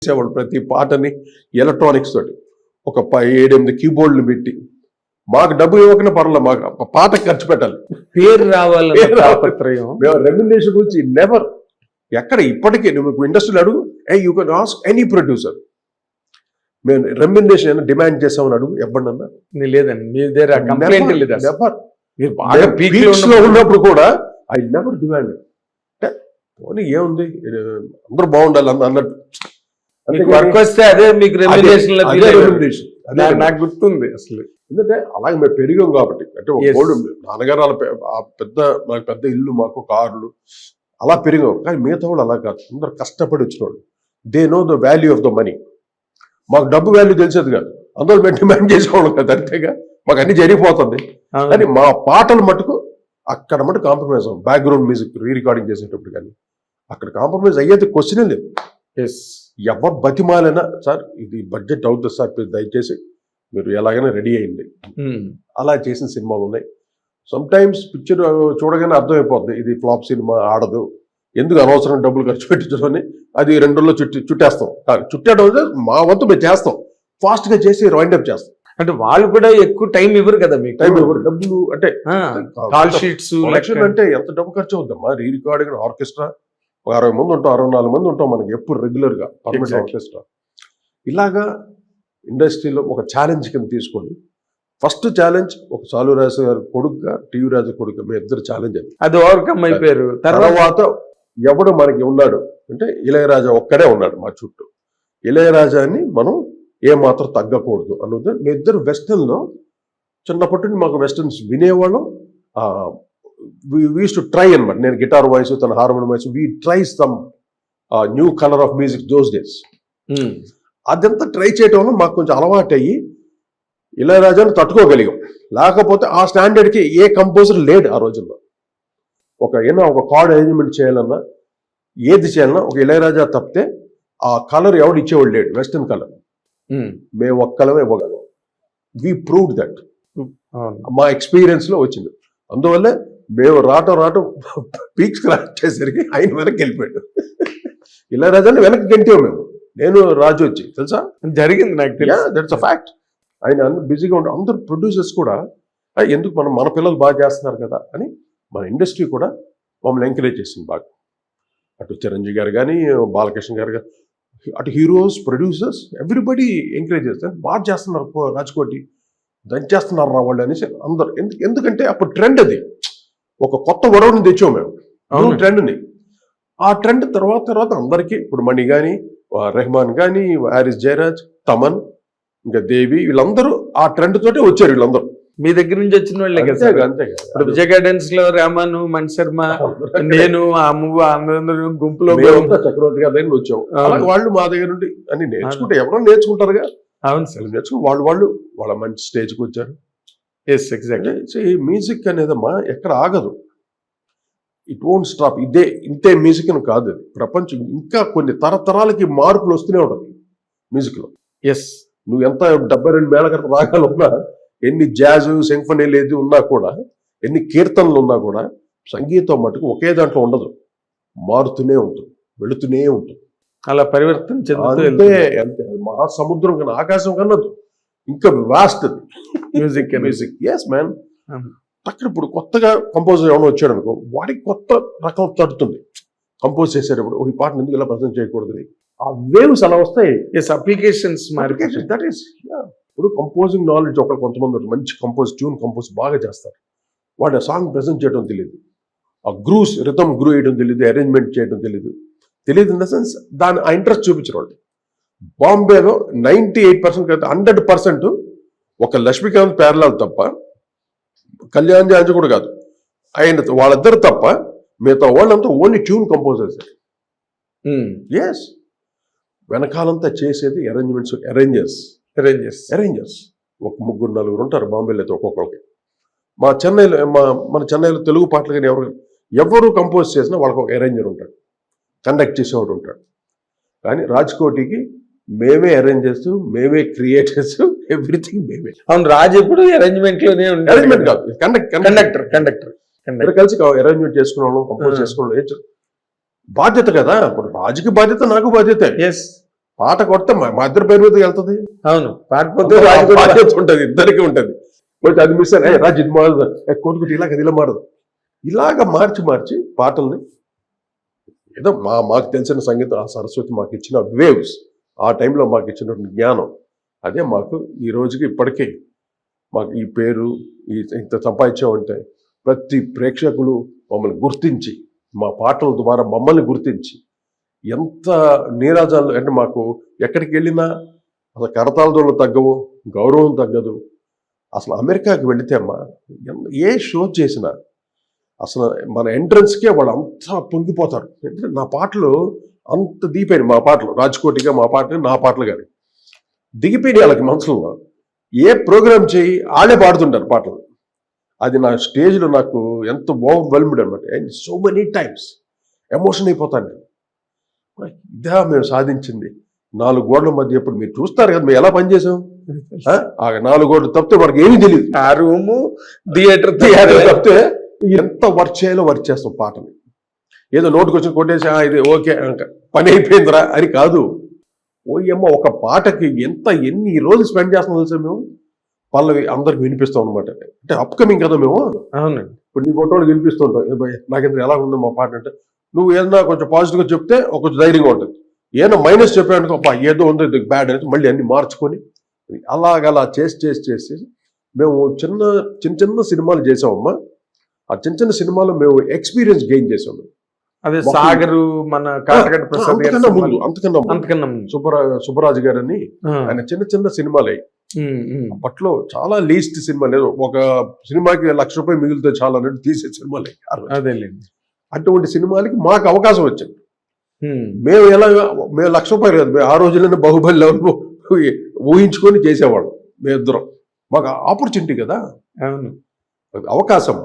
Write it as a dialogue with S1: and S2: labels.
S1: చేసేవాళ్ళు ప్రతి పాటని ఎలక్ట్రానిక్స్ తోటి ఒక 7-8 కీబోర్డులు పెట్టి మాకు డబ్బు ఇవ్వకుండా పర్లేదు, మాకు పాట ఖర్చు పెట్టాలి,
S2: పేరు రావాలన్న తాపత్రయం.
S1: మేము రెమ్యునరేషన్ గురించి నెవర్ ఎక్కడ ఇప్పటికీ నువ్వు ఇండస్ట్రీలో అడుగు, you can ask any producer మేము రెమ్యునరేషన్ డిమాండ్ చేసామని అడుగు ఎవరినన్నా.
S2: లేదండి మీ దగ్గర కంప్లైంట్ లేదు.
S1: నెవర్.
S2: మీరు బాగా peak లో
S1: పీక్స్ లో ఉన్నప్పుడు కూడా ఐ నెవర్ డిమాండ్. పోనీ ఏముంది అందరూ బాగుండాలి అన్నట్టు.
S2: వర్క్ వస్తే అదే మీకు రెమ్యునరేషన్. నాకు గుర్తుంది అసలు.
S1: ఎందుకంటే అలాగే మేము పెరిగాం కాబట్టి, అంటే ఒక గోల్డ్ నాన్నగారు అలా మాకు పెద్ద ఇల్లు, మాకు కార్లు, అలా పెరిగాం. కానీ మిగతా వాళ్ళు అలా కాదు, అందరు కష్టపడి వచ్చిన వాళ్ళు. They know the value of the money. మాకు డబ్బు వాల్యూ తెలిసేది కాదు, అందులో మేము డిమాండ్ చేసేవాళ్ళం కదా, అంతేగా మాకు అన్ని జరిగిపోతుంది. కానీ మా పాటలు మటుకు అక్కడ మటుకు కాంప్రమైజ్ అవ్వం. బ్యాక్గ్రౌండ్ మ్యూజిక్ రీ రికార్డింగ్ చేసేటప్పుడు కానీ అక్కడ కాంప్రమైజ్ అయ్యేది క్వశ్చనే లేదు. ఎవరు బతిమాలైనా సార్ ఇది బడ్జెట్ అవుతుంది సార్, దయచేసి మీరు ఎలాగైనా రెడీ అయ్యింది, అలా చేసిన సినిమాలు ఉన్నాయి. సమ్ టైమ్స్ పిక్చర్ చూడగానే అర్థమైపోతుంది ఇది ఫ్లాప్ సినిమా, ఆడదు, ఎందుకు అనవసరం డబ్బులు ఖర్చు పెట్టించుకొని అది 2 రోజుల్లో చుట్టేస్తాం. చుట్టేయడం మా వంతు మేము చేస్తాం, ఫాస్ట్గా చేసి వైండప్ చేస్తాం.
S2: అంటే వాళ్ళు కూడా ఎక్కువ టైం ఇవ్వరు కదా మీకు.
S1: టైం ఇవ్వరు, డబ్బులు అంటే
S2: కాల్ షీట్స్
S1: అంటే ఎంత డబ్బు ఖర్చు అవుద్దమ్మా. రీ రికార్డింగ్ ఆర్కెస్ట్రా 60 మంది ఉంటాం, 64 మంది ఉంటాం మనకి ఎప్పుడు రెగ్యులర్గా పర్మనెంట్ ఆర్కెస్ట్రా. ఇలాగా ఇండస్ట్రీలో ఒక ఛాలెంజ్ కింద తీసుకొని ఫస్ట్ ఛాలెంజ్ ఒక సాలూరాజు గారి కొడుకుగా, టీవీ రాజు కొడుకు, మీ ఇద్దరు ఛాలెంజ్ అది
S2: ఓవర్కమ్ అయిపోయారు.
S1: తర్వాత ఎవడు మనకి ఉన్నాడు అంటే ఇళయరాజా ఒక్కడే ఉన్నాడు మా చుట్టూ. ఇళయరాజాని మనం ఏమాత్రం తగ్గకూడదు అన్నది. మీ ఇద్దరు వెస్టర్న్లో చిన్నప్పటి నుండి మాకు వెస్టర్న్స్ వినేవాళ్ళం. వీ టు ట్రై అనమాట. నేను గిటార్ వాయిస్, తన harmonium voice, we try some new colour of music those days. అదంతా ట్రై చేయటం వల్ల మాకు కొంచెం అలవాటు అయ్యి ఇళయరాజాను తట్టుకోగలిగాం. లేకపోతే ఆ స్టాండర్డ్కి ఏ కంపోజర్ లేడు ఆ రోజుల్లో. ఒక కార్డ్ అరేంజ్మెంట్ చేయాలన్నా, ఏది చేయాలన్నా ఒక ఇళయరాజా తప్పితే ఆ కలర్ ఎవడు ఇచ్చేవాడు లేడు, వెస్టర్న్ కలర్. మేము ఒక్కలమే ఇవ్వగలం. We proved that. మా ఎక్స్పీరియన్స్లో వచ్చింది. అందువల్ల మేము రావటం పీక్స్ క్రాస్ చేసరికి ఆయన వెనక్కి వెళ్ళిపోయాడు. ఇళయరాజాని వెనక్కి గంటాం మేము, నేను రాజు వచ్చి, తెలుసా
S2: జరిగింది నాకు.
S1: That's a fact. ఆయన బిజీగా ఉంటారు. అందరు ప్రొడ్యూసర్స్ కూడా ఎందుకు మన పిల్లలు బాగా చేస్తున్నారు కదా అని మన ఇండస్ట్రీ కూడా మమ్మల్ని ఎంకరేజ్ చేసింది బాగా. అటు చిరంజీవి గారు కానీ, బాలకృష్ణ గారు కానీ, అటు హీరోస్, ప్రొడ్యూసర్స్, ఎవ్రీబడి ఎంకరేజ్ చేస్తారు. బాగా చేస్తున్నారు రాజ్కోటి, దంచేస్తున్నారు రా వాళ్ళు అనేసి అందరు. ఎందుకంటే అప్పుడు ట్రెండ్ అది, ఒక కొత్త వరవని తెచ్చాం మేము, ట్రెండ్ని. ఆ ట్రెండ్ తర్వాత అందరికీ ఇప్పుడు మణి కానీ, రెహమాన్ కానీ, హారిస్ జయరాజ్, తమన్, ఇంకా దేవి, వీళ్ళందరూ ఆ ట్రెండ్ తోటే వచ్చారు. వీళ్ళందరూ
S2: మీ దగ్గర నుంచి వచ్చిన వాళ్ళే కదా.
S1: అంతేగా.
S2: ఇప్పుడు విజయ్ గార్డెన్స్ లో రెహమాన్, మణి శర్మ, నేను, ఆ మూవీ అందరూ గుంపులో
S1: చక్రవర్తి గారి దగ్గర వచ్చాం. వాళ్ళు మా దగ్గర నుండి అన్ని నేర్చుకుంటే ఎవరో నేర్చుకుంటారుగా.
S2: అవును సార్,
S1: నేర్చుకుని వాళ్ళ మంచి స్టేజ్కి వచ్చారు.
S2: Yes exactly.
S1: మ్యూజిక్ అనేదమ్మా ఎక్కడ ఆగదు, ఇట్ వోంట్ స్టాప్. ఇంతే మ్యూజిక్ అని కాదు, ప్రపంచం ఇంకా కొన్ని తరతరాలకి మార్పులు వస్తూనే ఉంటుంది మ్యూజిక్లో.
S2: ఎస్,
S1: నువ్వు ఎంత 72 మేళకర్త రాగాలు ఉన్నా, ఎన్ని జాజ్ సింఫనీలు ఏది ఉన్నా కూడా, ఎన్ని కీర్తనలు ఉన్నా కూడా, సంగీతం మటుకు ఒకే దాంట్లో ఉండదు, మారుతూనే ఉంటుంది, వెళుతూనే ఉంటుంది.
S2: అలా పరివర్తన చెందుతూ
S1: అంతే. మహాసముద్రం కన్నా, ఆకాశం కన్నా ఇంకా వాస్ట్ మ్యూజిక్. Yes man. అక్కడ ఇప్పుడు కొత్తగా కంపోజర్ ఎవరైనా వచ్చాడు అనుకో, వాడికి కొత్త రకం తడుతుంది కంపోజ్ చేసేటప్పుడు. ఈ పాటను ఎందుకు ఇలా ప్రజెంట్ చేయకూడదు, ఆ వేవ్స్ అలా వస్తాయి.
S2: Applications
S1: that is. ఇప్పుడు కంపోజింగ్ నాలెడ్జ్ కొంతమంది మంచి ట్యూన్ కంపోజ్ బాగా చేస్తారు. వాడు ఆ సాంగ్ ప్రజెంట్ చేయడం తెలియదు, ఆ గ్రూస్ రిథమ్ గ్రూ వేయడం తెలియదు, అరేంజ్మెంట్ చేయడం తెలియదు ఇన్ ద సెన్స్ ఆ ఇంట్రెస్ట్ చూపించిన వాళ్ళు. బాంబేలో 98% కదా, 100% ఒక లక్ష్మీకాంత్ ప్యారలాల్ తప్ప, కళ్యాణ్ జాంజీ కూడా కాదు, వాళ్ళిద్దరు తప్ప మిగతా వాళ్ళంతా ఓన్లీ ట్యూన్ కంపోజర్స్. ఎస్, వెనకాలంతా చేసేది అరేంజర్స్. ఒక 3-4 ఉంటారు బాంబేలో అయితే ఒక్కొక్కరికి. మన చెన్నైలో తెలుగు పాటలు కానీ ఎవరు కంపోజ్ చేసినా వాళ్ళకి ఒక అరేంజర్ ఉంటాడు, కండక్ట్ చేసేవాడు ఉంటాడు. కానీ రాజ్కోటికి మేమే అరేంజ్ చేస్తూ, మేమే క్రియేటర్స్, ఎవ్రీథింగ్ మేమే.
S2: అవును, రాజు ఎప్పుడు అరేంజ్మెంట్ లోనే ఉంటాడు.
S1: అరేంజ్మెంట్ కాదు, కండక్టర్ కలిసి అరేంజ్మెంట్ చేసుకున్నాను, కంపోజ్ చేసుకున్నాను. బాధ్యత కదా, ఇప్పుడు రాజుకి బాధ్యత, నాకు బాధ్యత.
S2: ఎస్,
S1: పాట కొడితే మా ఇద్దరి పేరు మీద వెళ్తుంది.
S2: అవును, పాడిపోతే
S1: బాధ్యత ఉంటుంది, ఇద్దరికి ఉంటుంది. కొంచెం అది మిస్ అయ్యి రాజు ఇది మారదు, కొడుకుటి ఇలాగ అది ఇలా మారదు. ఇలాగ మార్చి పాటల్ని ఏదో మాకు తెలిసిన సంగీతం ఆ సరస్వతి మాకు ఇచ్చిన వేవ్స్, ఆ టైంలో మాకు ఇచ్చినటువంటి జ్ఞానం, అదే మాకు ఈ రోజుకి ఇప్పటికీ మాకు ఈ పేరు ఇంత సంపాదించామంటే ప్రతి ప్రేక్షకులు మమ్మల్ని గుర్తించి, మా పాటల ద్వారా మమ్మల్ని గుర్తించి, ఎంత నీరాజాలు అంటే మాకు ఎక్కడికి వెళ్ళినా అసలు కరతాళదోళ్ళు తగ్గవు, గౌరవం తగ్గదు. అసలు అమెరికాకి వెళితే అమ్మా ఏ షో చేసినా అసలు మన ఎంట్రన్స్కే వాళ్ళు అంతా పొంగిపోతారు. అంటే నా పాటలు అంత దిగిపోయినాయి, మా పాటలు రాజ్కోటిగా మా పాటలు, నా పాటలు కానీ దిగిపోయినాయి వాళ్ళకి మనసులో. ఏ ప్రోగ్రామ్ చేయి వాళ్ళే పాడుతుంటారు పాటలు. అది నా స్టేజ్లో నాకు ఎంత ఓవర్వెల్మ్డ్ అనమాట. And so many times emotion అయిపోతాను నేను. ఇదా మేము సాధించింది. 4 గోడల మధ్య ఇప్పుడు మీరు చూస్తారు కదా మేము ఎలా పనిచేసాం. ఆ 4 గోడలు తప్పితే మనకి ఏమీ తెలియదు.
S2: ఆ రూము థియేటర్
S1: తప్పితే ఎంత వర్క్ చేయాలో వర్క్ చేస్తాం పాటని. ఏదో నోటుకు వచ్చి కొట్టేసి ఇది ఓకే పని అయిపోయిందిరా అని కాదు. ఓయమ్మ ఒక పాటకి ఎన్ని రోజులు స్పెండ్ చేస్తాం తెలుసా మేము. పల్లవి అందరికి వినిపిస్తాం అనమాట. అంటే అప్కమింగ్ కదా మేము.
S2: అవునండి.
S1: ఇప్పుడు నీ ఫోటోలు వినిపిస్తుంటాం, నాకెందుకు ఎలా ఉందో మా పాట అంటే, నువ్వు ఏదన్నా కొంచెం పాజిటివ్గా చెప్తే ఒక ధైర్యంగా ఉంటుంది. ఏదైనా మైనస్ చెప్పానుకో ఏదో ఉందో ఇది బ్యాడ్ అనేది మళ్ళీ అన్ని మార్చుకొని అలాగలా చేసి మేము చిన్న సినిమాలు చేసామమ్మా. ఆ చిన్న సినిమాలో మేము ఎక్స్పీరియన్స్ గెయిన్ చేసాము.
S2: అదే సాగరు, మన కాటగడ్డ ప్రసాద్
S1: అంతకన్నా సుబ్బరాజు గారని ఆయన చిన్న సినిమాలు అప్పట్లో చాలా లీస్ట్ సినిమా లేదు. ఒక సినిమాకి ₹1,00,000 మిగిలితే చాలా అన్నట్టు తీసే సినిమాలే.
S2: అదేలేండి.
S1: అటువంటి సినిమాలకి మాకు అవకాశం వచ్చింది. మేము ₹1,00,000 కాదు, మేము ఆ రోజుల్లోనే బాహుబలి ఊహించుకొని చేసేవాళ్ళం మేమిద్దరం. మాకు ఆపర్చునిటీ కదా,
S2: అవును,
S1: అవకాశం.